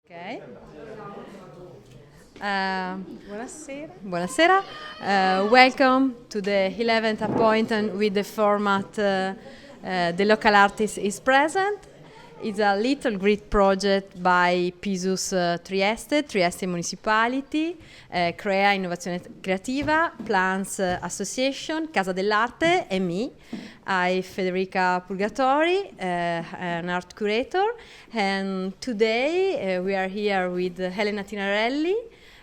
Ok. Buonasera. Buonasera. Welcome to the 11th appointment with the format The Local Artist is Present. It's a little grid project by PISUS Trieste Municipality, Creaa Innovazione Creativa, Plans Association, Casa dell'Arte, and me. I'm Federica Purgatori, an art curator, and today we are here with Elena Tammaro,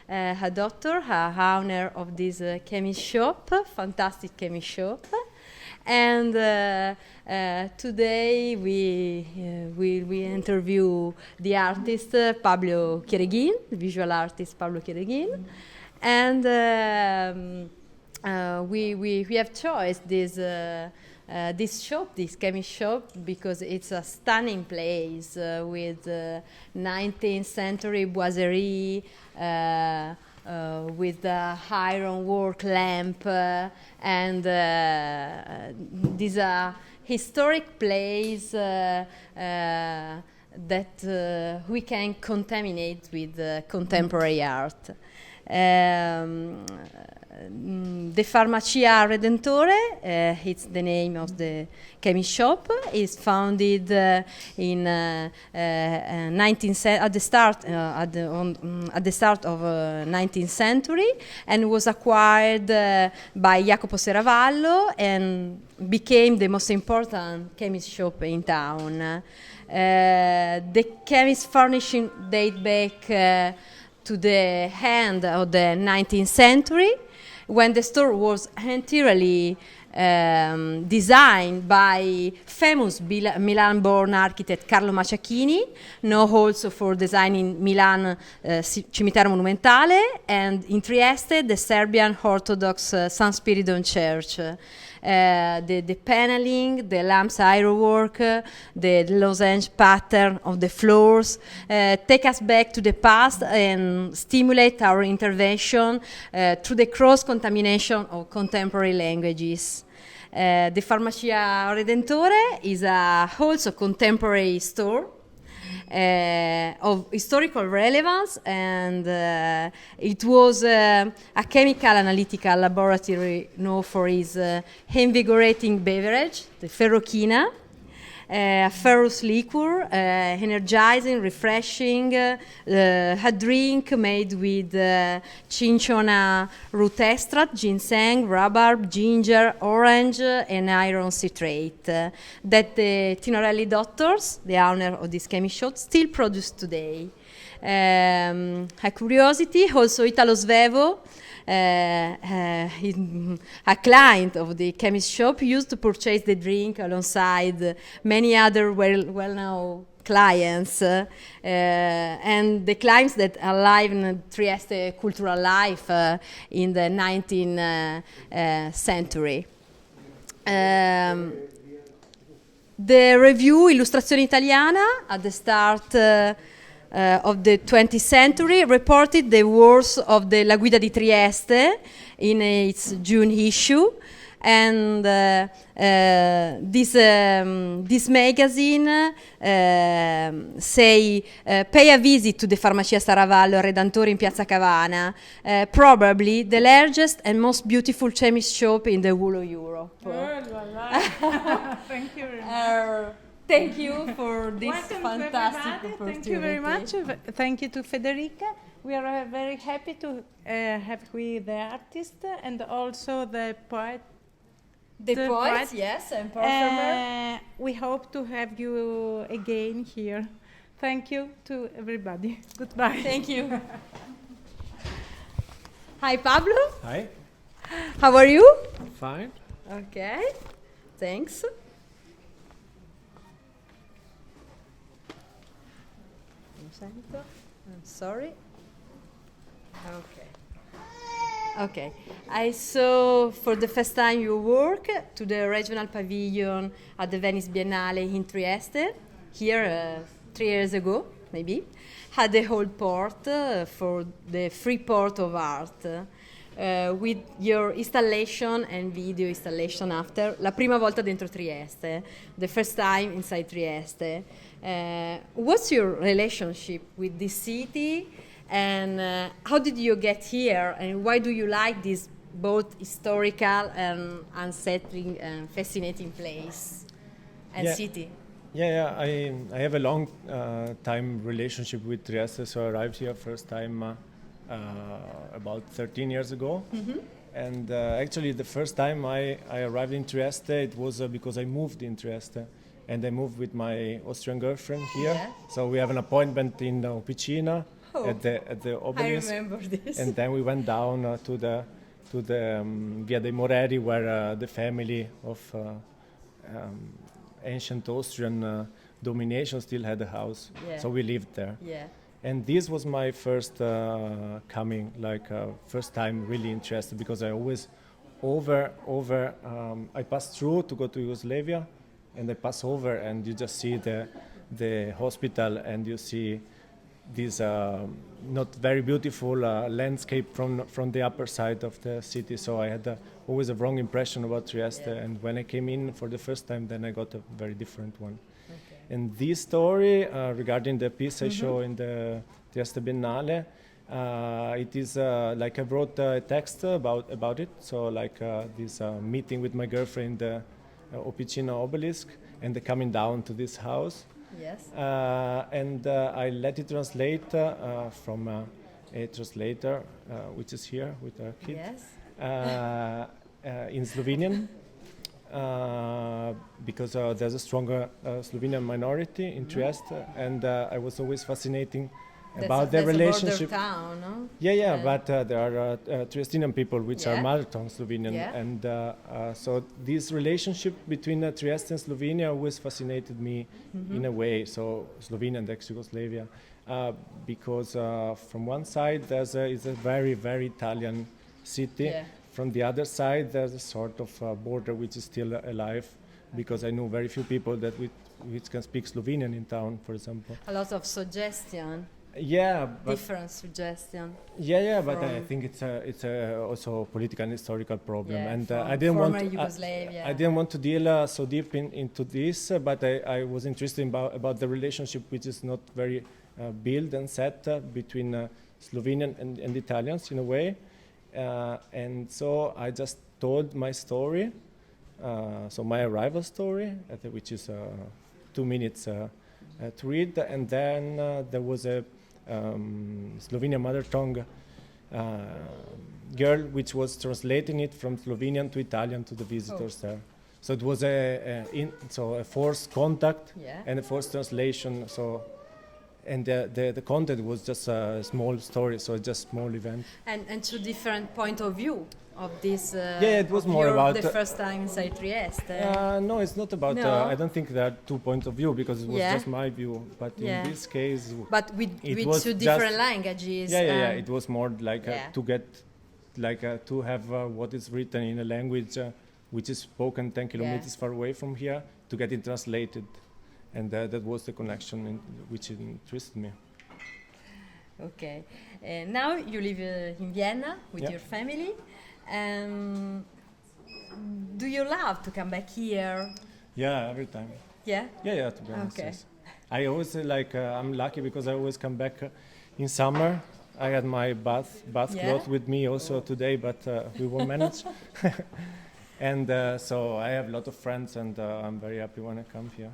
a doctor, a owner of this chemist shop, fantastic chemist shop. And today we interview the artist Pablo Chiereghin, the visual artist Pablo Chiereghin, and we have choice this shop, this chemist shop, because it's a stunning place with 19th century boiserie. With the iron work lamp and this historic place that we can contaminate with contemporary art. The Farmacia del Redentore, it's the name of the chemist shop, is founded in 19th at the start of 19th century, and was acquired by Jacopo Serravallo and became the most important chemist shop in town. The chemist furnishing date back to the end of the 19th century, when the store was entirely designed by famous Milan-born architect Carlo Maciachini, known also for designing Milan Cimitero Monumentale, and in Trieste the Serbian Orthodox San Spiridon Church. The paneling, the lamps ironwork, the lozenge pattern of the floors take us back to the past and stimulate our intervention through the cross-contamination of contemporary languages. The Farmacia Redentore is also contemporary store of historical relevance, and it was a chemical analytical laboratory known for its invigorating beverage, the ferrochina, a ferrous liquor, energizing, refreshing, a drink made with cinchona root extract, ginseng, rhubarb, ginger, orange, and iron citrate that the Tinorelli doctors, the owner of this chemist shop, still produce today. A curiosity, also Italo Svevo, a client of the chemist shop, used to purchase the drink alongside many other well-known clients, and the clients that are alive in Trieste cultural life in the 19th century. The review Illustrazione Italiana at the start of the 20th century reported the wars of the La Guida di Trieste in its June issue, and this magazine say pay a visit to the Farmacia Serravallo Redentore in Piazza Cavana, probably the largest and most beautiful chemist shop in the whole of Europe. Thank you very much. Thank you for this Welcome fantastic opportunity. Thank you very much. Thank you to Federica. We are very happy to have with the artist and also the poet. The poet, yes, and performer. We hope to have you again here. Thank you to everybody. Goodbye. Thank you. Hi, Pablo. Hi. How are you? Fine. Okay. Thanks. I'm sorry. Okay. I saw for the first time your work to the regional pavilion at the Venice Biennale in Trieste, here 3 years ago, maybe. Had the whole port for the free port of art. with your installation and video installation after, la prima volta dentro Trieste, the first time inside Trieste. What's your relationship with this city, and how did you get here, and why do you like this both historical and unsettling and fascinating place and city? I have a long time relationship with Trieste. So I arrived here first time about 13 years ago. And actually the first time I arrived in Trieste, it was because I moved in Trieste. And I moved with my Austrian girlfriend here. Yeah. So we have an appointment in Officina at the obelisk. I remember this. And then we went down to the Via dei Moreri, where the family of ancient Austrian domination still had a house. Yeah. So we lived there. Yeah. And this was my first coming, first time really interested, because I always I passed through to go to Yugoslavia, and I pass over and you just see the hospital, and you see this not very beautiful landscape from the upper side of the city. So I had always a wrong impression about Trieste, and when I came in for the first time, then I got a very different one. Okay. And this story regarding the piece I show in the Trieste Biennale, it is I wrote a text about it. So this meeting with my girlfriend, the Officina obelisk, and the coming down to this house. Yes. And I let it translate from a translator, which is here with our kid, in Slovenian, because there's a stronger Slovenian minority in Trieste, and I was always fascinating about their relationship. A border town, no? Yeah, but there are Triestinian people which are mother tongue Slovenian, and so this relationship between Trieste and Slovenia always fascinated me in a way. So Slovenia and ex-Yugoslavia, because from one side it's a very, very Italian city. Yeah. From the other side, there's a sort of border which is still alive, because I know very few people which can speak Slovenian in town, for example. A lot of suggestion. Yeah, but different suggestion. Yeah, but I think it's also a political and historical problem, and I didn't want to deal so deep into this, but I was interested about the relationship, which is not very built and set between Slovenian and Italians in a way, and so I just told my story, so my arrival story, which is 2 minutes to read, and then there was a Slovenian mother tongue girl which was translating it from Slovenian to Italian to the visitors there. So it was a forced contact and a forced translation. So, and the content was just a small story, so just small event. And two different point of view of this. It was more about the first time inside Trieste. No, it's not about. No. I don't think there are 2 points of view, because it was just my view. But in this case, but with two different languages. It was more to get, to have what is written in a language which is spoken 10 kilometers far away from here, to get it translated, and that was the connection which interested me. Okay, now you live in Vienna with your family. Do you love to come back here? Yeah, every time. Yeah? Yeah, to be honest. Okay. Yes. I always I'm lucky because I always come back in summer. I had my bath cloth with me also today, but we won't manage. And so I have a lot of friends, and I'm very happy when I come here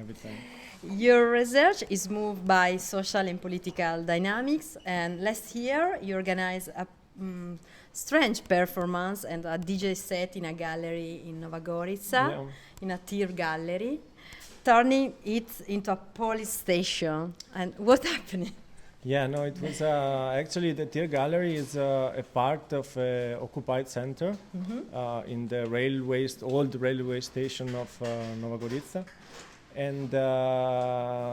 every time. Your research is moved by social and political dynamics, and last year you organized a strange performance and a DJ set in a gallery in Nova Gorica, in a tier gallery, turning it into a police station. And what happened? Yeah, no, it was actually the tier gallery is a part of an occupied center in the old railway station of Nova Gorica. And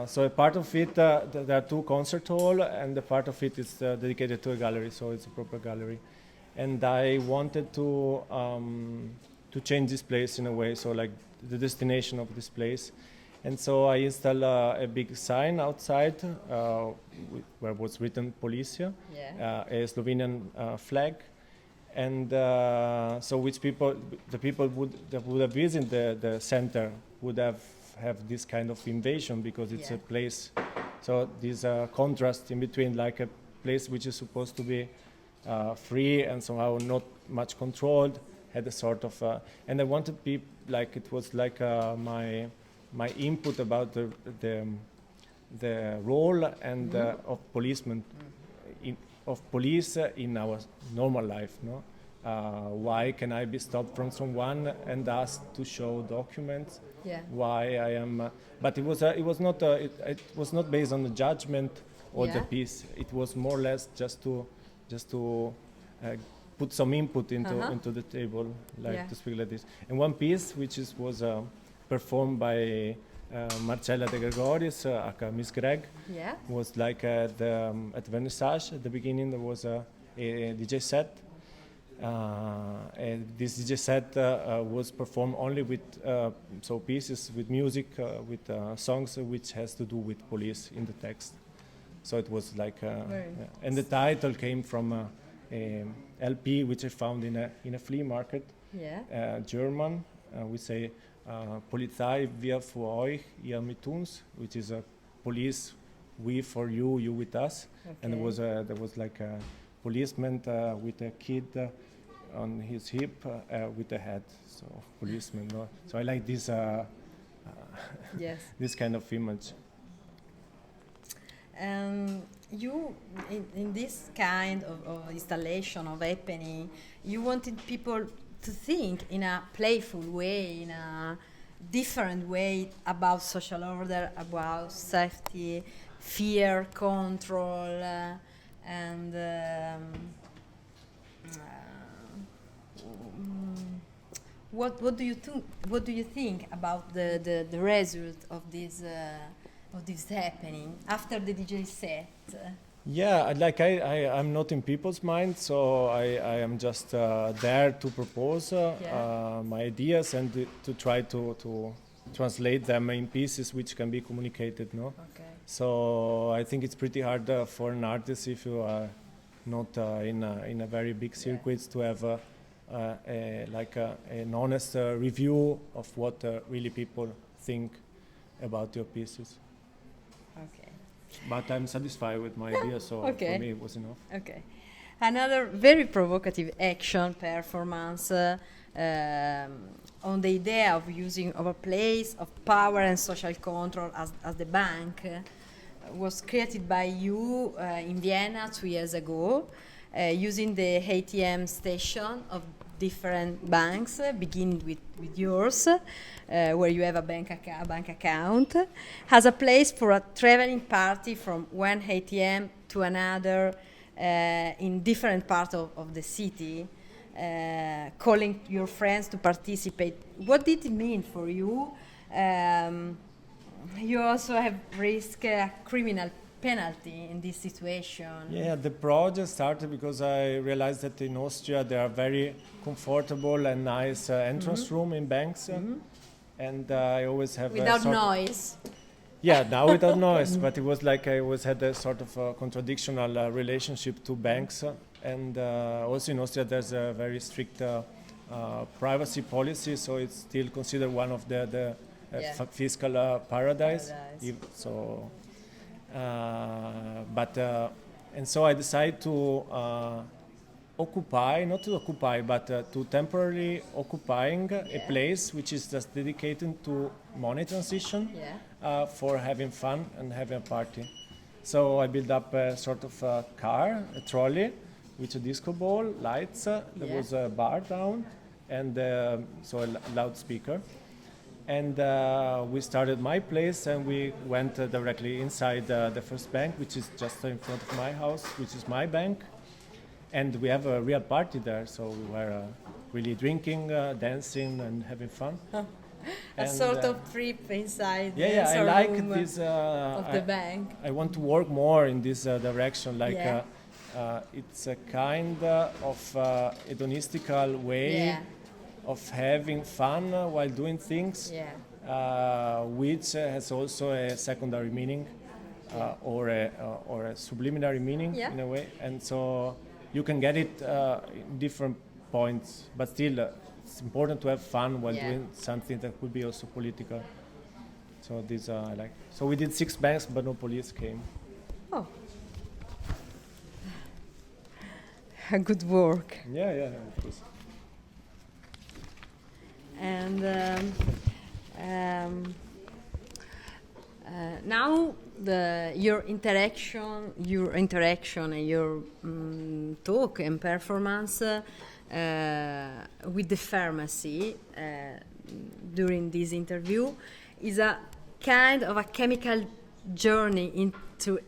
so a part of it, there are 2 concert halls, and a part of it is dedicated to a gallery, so it's a proper gallery. And I wanted to change this place in a way, so the destination of this place. And so I installed a big sign outside where was written Policia, a Slovenian flag, And so which people, the people that would have visited the center would have this kind of invasion, because it's a place. So this contrast in between, like a place which is supposed to be free and somehow not much controlled, had a sort of, and I wanted to be like, it was like my input about the role and of policemen, of police in our normal life, no? Why can I be stopped from someone and asked to show documents? Yeah. Why I am? But it was not based on the judgment or the piece. It was more or less just to put some input into the table, like to speak like this. And one piece which was performed by Marcella De Gregoris, aka Miss Greg, was like at Vernissage. At the beginning there was a DJ set. And this DJ set was performed only with pieces with music, with songs which has to do with police in the text. So it was like, and the title came from a LP which I found in a flea market, German. We say Polizei, wir für euch, ihr mit uns, which is a police, we for you, you with us. Okay. And there was like a policeman with a kid on his hip with a hat, so policeman. No? So I like this this kind of image. You, in this kind of installation, of happening, you wanted people to think in a playful way, in a different way about social order, about safety, fear, control, and what do you think? What do you think about the result of this happening after the DJ set? Yeah, like I'm not in people's minds, so I am just there to propose my ideas and to try to translate them in pieces which can be communicated. No. Okay. So I think it's pretty hard for an artist, if you are not in a very big circuit, to have an honest review of what really people think about your pieces. Okay. But I'm satisfied with my idea, so for me it was enough. Okay. Another very provocative action performance on the idea of using of a place of power and social control as the bank was created by you in Vienna 2 years ago, using the ATM station of different banks, beginning with yours, where you have a bank account, as a place for a traveling party from one ATM to another in different parts of the city, calling your friends to participate. What did it mean for you? You also have risked a criminal penalty in this situation. Yeah, the project started because I realized that in Austria there are very comfortable and nice entrance room in banks, and I always have without noise. Yeah, now without noise, but it was like I always had a sort of a contradictional relationship to banks, and also in Austria there's a very strict privacy policy, so it's still considered one of the fiscal paradise. And so I decided to to temporarily occupying a place which is just dedicated to money transition, for having fun and having a party. So I built up a sort of car, a trolley, with a disco ball, lights, there was a bar down, and so a loudspeaker. And we started my place, and we went directly inside the first bank, which is just in front of my house, which is my bank. And we have a real party there, so we were really drinking, dancing, and having fun. A sort of trip inside the I like room this, of the bank. I want to work more in this direction, it's a kind of hedonistical way of having fun while doing things, which has also a secondary meaning or a subliminary meaning in a way. And so you can get it in different points, but still it's important to have fun while doing something that could be also political. So these I like. So we did 6 banks, but no police came. Oh. Good work. Yeah, of course. And now your interaction and your talk and performance with the pharmacy during this interview is a kind of a chemical journey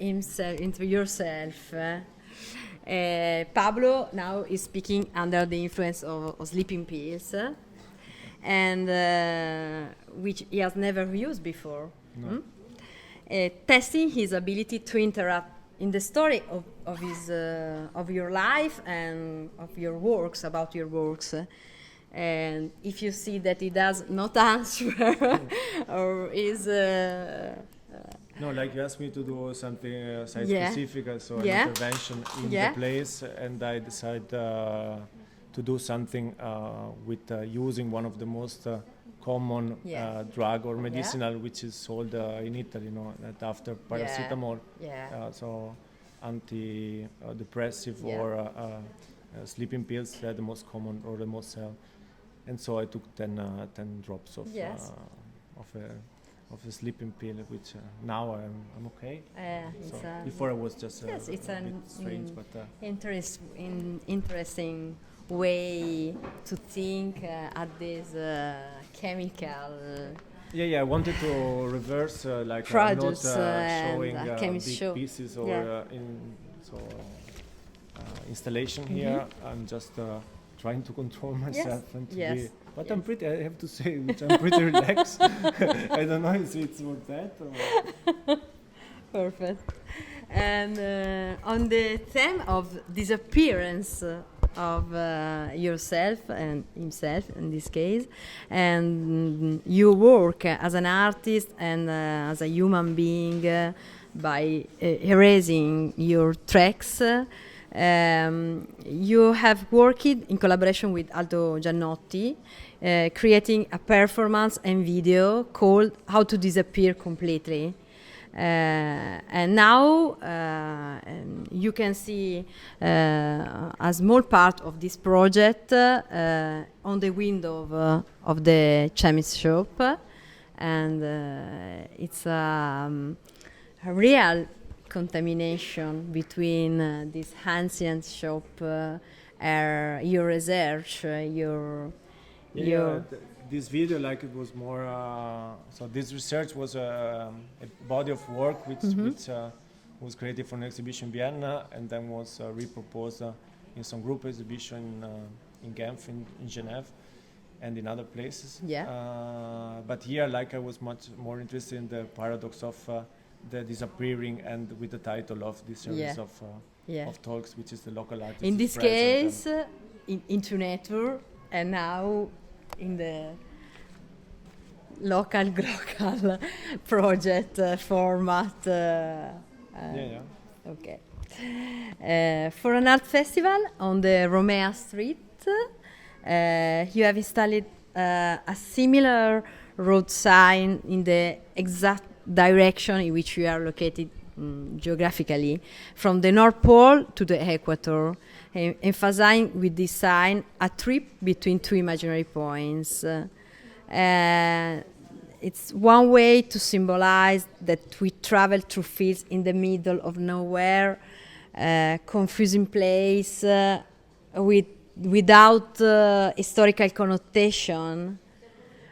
into yourself. Pablo now is speaking under the influence of sleeping pills, and which he has never used before. No. Testing his ability to interact in the story of your life and of your works, about your works. And if you see that he does not answer or is no, like you asked me to do something site specific, so an intervention in the place, and I decided to do something with using one of the most common drug or medicinal which is sold in Italy, that after paracetamol, so antidepressive or sleeping pills, they're the most common or the most sell. And so I took 10 drops of a sleeping pill, which now I'm okay. So before I was just it's a bit strange, but interesting way to think at this chemical. I wanted to reverse like produce, not showing big pieces or installation here. I'm just trying to control myself and to be. But I'm pretty. I have to say, I'm pretty relaxed. I don't know if it's worth that. Or Perfect. And on the theme of disappearance of yourself and himself in this case, and you work as an artist and as a human being by erasing your tracks. You have worked in collaboration with Aldo Giannotti, creating a performance and video called How to Disappear Completely. And now you can see a small part of this project on the window of the chemist shop, and it's a real contamination between this ancient shop, your research, this video, like it was more. So this research was a body of work which was created for an exhibition in Vienna and then was reproposed in some group exhibition in Genf, in Geneva, and in other places. But here, like I was much more interested in the paradox of the disappearing, and with the title of this series of talks, which is the local artist. In this case, into network, and now in the local project format. Okay. For an art festival on the Romea Street, you have installed a similar road sign in the exact direction in which you are located geographically, from the North Pole to the equator, emphasizing with this sign a trip between two imaginary points. It's one way to symbolize that we travel through fields in the middle of nowhere, confusing place without historical connotation.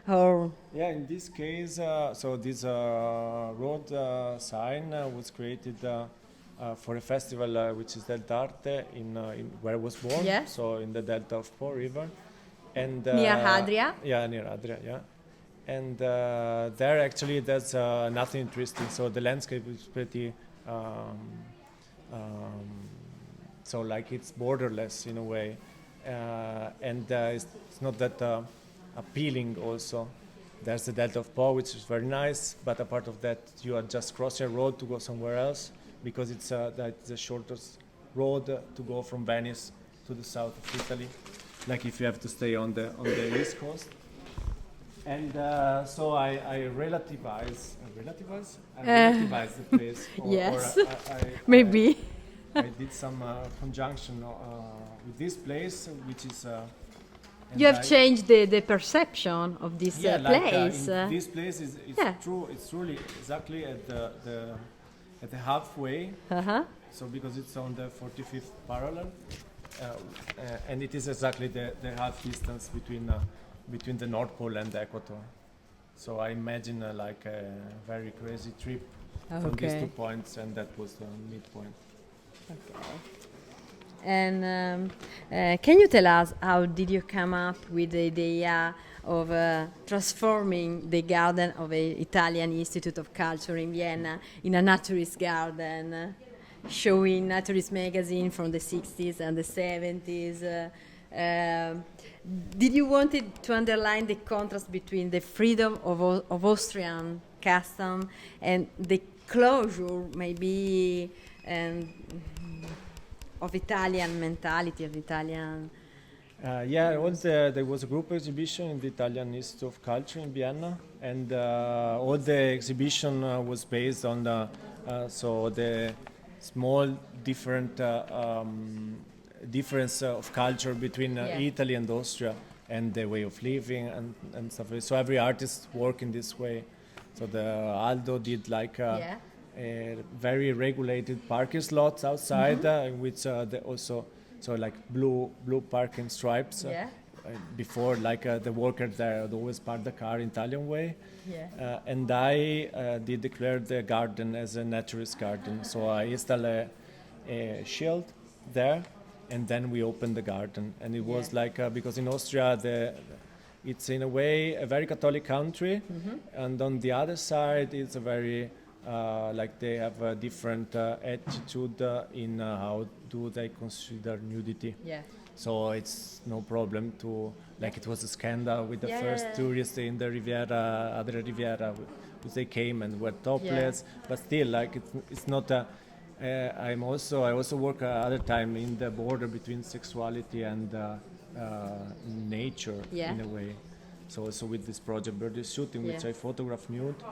Or in this case, so this road sign was created for a festival which is dell'Arte in where I was born, so in the delta of Po River, and near Adria. Near Adria, and there actually there's nothing interesting. So the landscape is pretty, so like it's borderless in a way, and it's not that appealing also. There's the Delta of Po, which is very nice, but apart of that, you are just crossing a road to go somewhere else, because it's the shortest road to go from Venice to the south of Italy, like if you have to stay on the east coast. And so I relativize the place. Yes, I maybe. I did some conjunction with this place, which is. You have changed the perception of this place. This place is true. It's truly exactly at the halfway. So because it's on the 45th parallel, and it is exactly the half distance between the North Pole and the equator. So I imagine like a very crazy trip from these 2 points, and that was the midpoint. Okay. And can you tell us how did you come up with the idea of transforming the garden of the Italian Institute of Culture in Vienna in a naturist garden, showing naturist magazine from the 60s and the 70s? Did you want to underline the contrast between the freedom of Austrian custom and the closure, maybe, of Italian mentality, of Italian... There was a group exhibition in the Italian Institute of Culture in Vienna, and all the exhibition was based on the small difference of culture between Italy and Austria, and the way of living and stuff. So every artist worked in this way. So the Aldo did like a very regulated parking slots outside, which also like blue parking stripes. Before, like the workers there would always park the car in Italian way. And I did declare the garden as a naturist garden. So I installed a shield there, and then we opened the garden. And it was like because in Austria it's in a way a very Catholic country, and on the other side it's a very like they have a different attitude in how do they consider nudity. So it's no problem to, like it was a scandal with the first tourists in the Riviera, Adria Riviera, they came and were topless, but still like it's not a, I also work other time in the border between sexuality and nature in a way. So also with this project Birdie Shooting, which I photograph nude,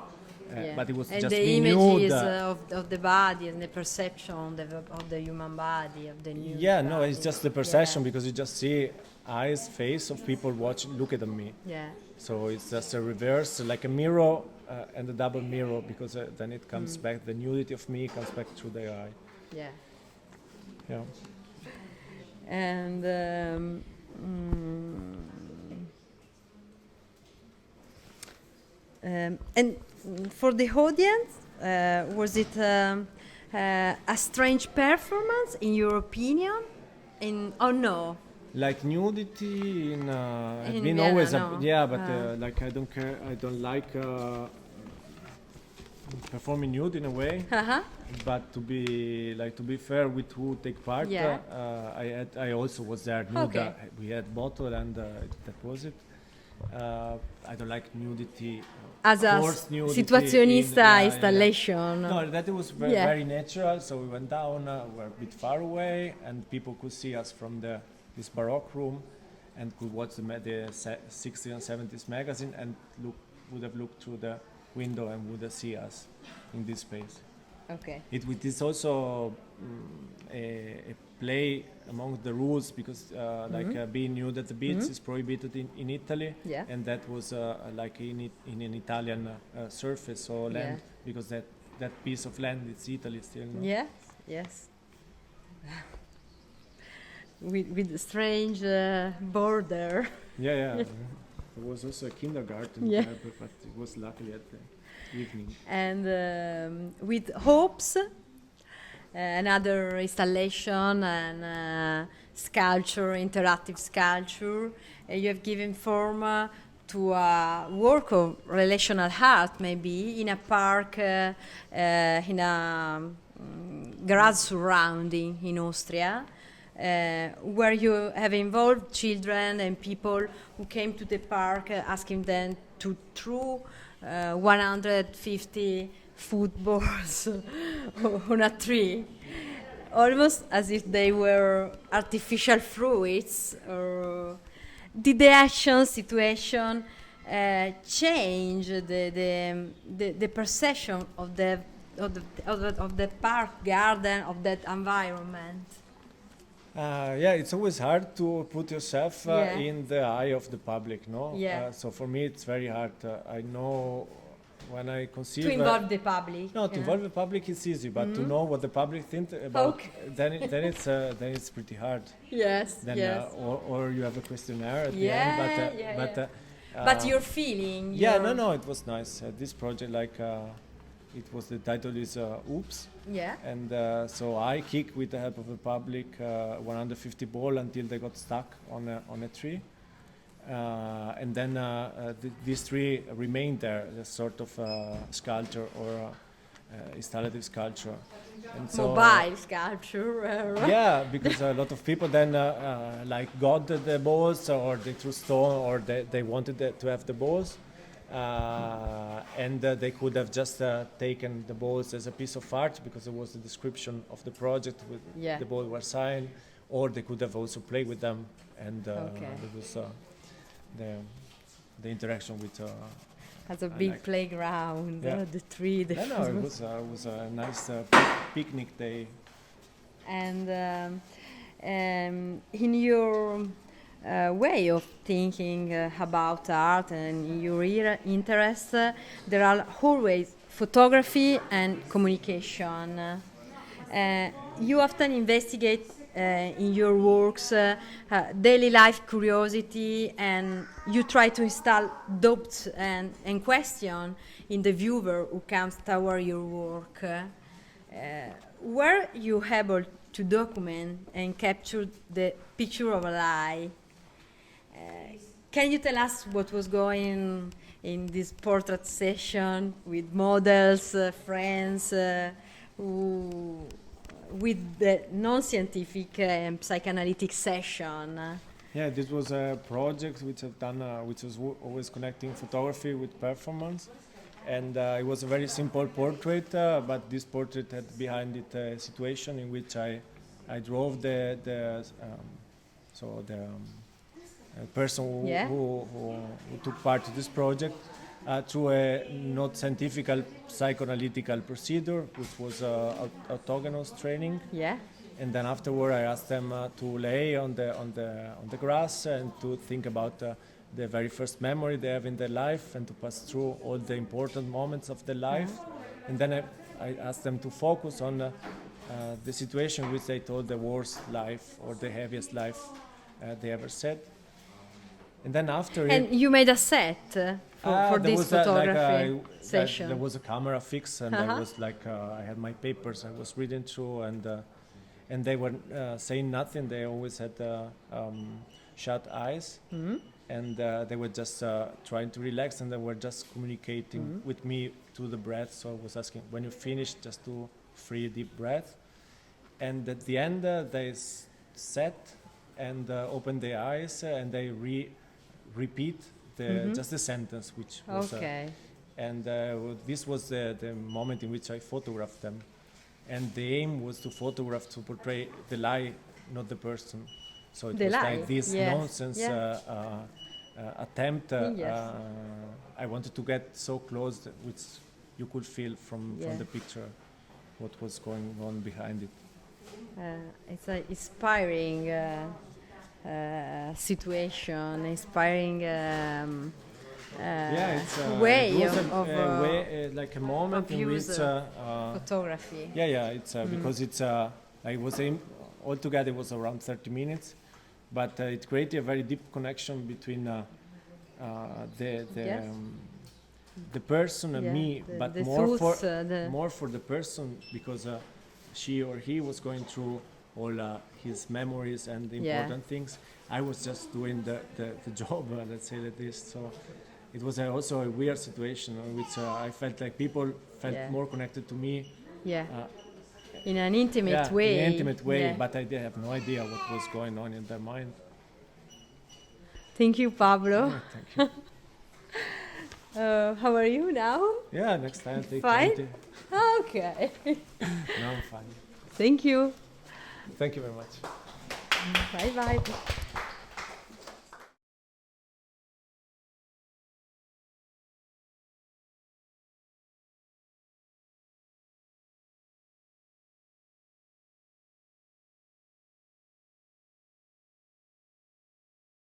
but it was and just the being images nude. of the body and the perception of the human body, of the nude body. It's just the perception because you just see eyes, face of people look at me. So it's just a reverse, like a mirror and a double mirror, because then it comes back, the nudity of me comes back through the eye. And and for the audience, was it a strange performance in your opinion? No? Like nudity in In been Vienna, always no. like I don't care. I don't like performing nude in a way. But to be fair with who take part, I also was there nude. We had bottle and that was it. I don't like nudity. As a situazionista installation. No, that was very natural. So we went down, we're a bit far away, and people could see us from this Baroque room, and could watch the 60s and 70s magazine, and would have looked through the window and would have seen us in this space. It is also a play among the rules, because being nude at the beach is prohibited in Italy, and that was like in an Italian surface or land, because that piece of land, it's Italy still. No? Yes. with a strange border. There was also a kindergarten there, but it was luckily at the evening. And with hopes, another installation and sculpture, interactive sculpture, you have given form to a work of relational art, maybe in a park, in a garage surrounding in Austria, where you have involved children and people who came to the park, asking them to throw 150 footballs on a tree. almost as if they were artificial fruits. Or did the action situation change the perception of the park garden, of that environment? Yeah, it's always hard to put yourself in the eye of the public, no? Yeah. So for me, it's very hard. I know when I conceive... To involve the public. No, to involve the public is easy, but to know what the public thinks about, then it's pretty hard. Yes, Then, yes. or you have a questionnaire at the end, but your feeling. No, it was nice. This project, it was, the title is Oops. Yeah. And so I kick with the help of the public 150 ball until they got stuck on a tree. And then these three remained there, a sort of sculpture or installative sculpture. And so, mobile sculpture. yeah, because a lot of people then got the balls, or they threw stone, or they wanted to have the balls. And they could have just taken the balls as a piece of art, because there was the description of the project with the ball were signed, or they could have also played with them, and there was the interaction with Has a big playground, the tree. It was a nice picnic day. And in your way of thinking about art and your interests, there are always photography and communication. You often investigate in your works daily life curiosity, and you try to install doubts and question in the viewer who comes toward your work. Were you able to document and capture the picture of a life? Can you tell us what was going in this portrait session with models, friends, with the non-scientific and psychoanalytic session? Yeah, this was a project which I've done, which was always connecting photography with performance. And it was a very simple portrait, but this portrait had behind it a situation in which I drove the person who took part in this project through a not scientific psychoanalytical procedure, which was autonomous training. Yeah. And then afterward, I asked them to lay on the grass and to think about the very first memory they have in their life, and to pass through all the important moments of their life. And then I asked them to focus on the situation which they told the worst life or the heaviest life they ever said. And then after you made a set for this photography session. There was a camera fix, and I was I had my papers I was reading through, and they were saying nothing. They always had shut eyes, and they were just trying to relax, and they were just communicating with me through the breath. So I was asking, when you finish, just to free a deep breath. And at the end, they sat and opened their eyes, and they repeat just the sentence, which was and this was the moment in which I photographed them, and the aim was to photograph, to portray the lie, not the person. So it was like this nonsense attempt. I wanted to get so close that which you could feel from the picture what was going on behind it. It's an inspiring situation, inspiring way of like a moment in which photography. It's because it's I was altogether it was around 30 minutes, but it created a very deep connection between the person and me, but more for the person, because she or he was going through all his memories and the important things. I was just doing the job, let's say like this. So it was also a weird situation in which I felt like people felt more connected to me. In an intimate way. In an intimate way, but I have no idea what was going on in their mind. Thank you, Pablo. Thank you. How are you now? Yeah, next time take fine? 20. Okay. No, I'm fine. Thank you. Thank you very much. Bye bye.